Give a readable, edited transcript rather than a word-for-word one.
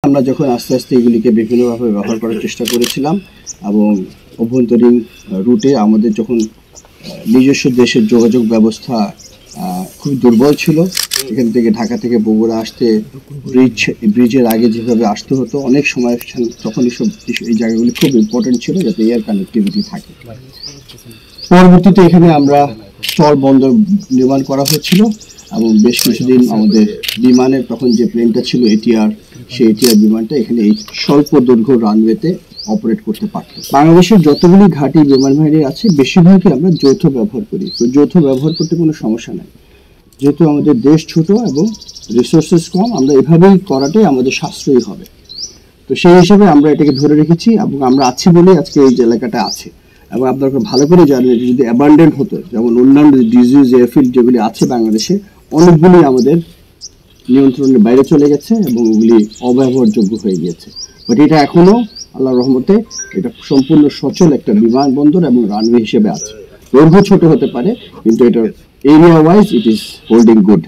আমরা যখন আস্তে আস্তে এগুলিকে বিভিন্নভাবে ব্যবহার করার চেষ্টা করেছিলাম এবং অভ্যন্তরীণ রুটে আমাদের যখন নিজস্ব দেশের যোগাযোগ ব্যবস্থা খুব দুর্বল ছিল, এখান থেকে ঢাকা থেকে বগুড়া আসতে ব্রিজের আগে যেভাবে আসতে হতো অনেক সময়, তখন এই জায়গাগুলি খুব ইম্পর্টেন্ট ছিল যাতে এয়ার কানেক্টিভিটি থাকে। পরবর্তীতে এখানে আমরা স্থল বন্দর নির্মাণ করা হচ্ছিল এবং বেশ কিছুদিন আমাদের বিমানের তখন যে প্লেনটা ছিল এটিআর, সেই এটিআর বিমানটা এখানে এই স্বল্প দৈর্ঘ্য রানওয়েতে অপারেট করতে পারত। বাংলাদেশের যতগুলি ঘাঁটি বিমান বাহিনী আছে বেশিরভাগই আমরা যৌথ ব্যবহার করি। তো যৌথ ব্যবহার করতে কোনো সমস্যা নাই, যেহেতু আমাদের দেশ ছোট এবং রিসোর্সেস কম, আমরা এভাবেই করাটাই আমাদের সাশ্রয়ী হবে। তো সেই হিসাবে আমরা এটাকে ধরে রেখেছি এবং আমরা আছি বলেই আজকে এই এলাকাটা আছে। এবং আপনারা ভালো করে জানেন যদি অ্যাবান্ডেন্ট হতো, যেমন অন্যান্য ডিজিজ এয়ারফিল্ড যেগুলি আছে বাংলাদেশে অনেকগুলি আমাদের নিয়ন্ত্রণের বাইরে চলে গেছে এবং ওগুলি অব্যবহারযোগ্য হয়ে গিয়েছে। বাট এটা এখনো আল্লাহর রহমতে এটা সম্পূর্ণ সচল একটা বিমানবন্দর এবং রানওয়ে হিসেবে আছে। দৈর্ঘ্য ছোট হতে পারে কিন্তু এটা area wise it is holding good.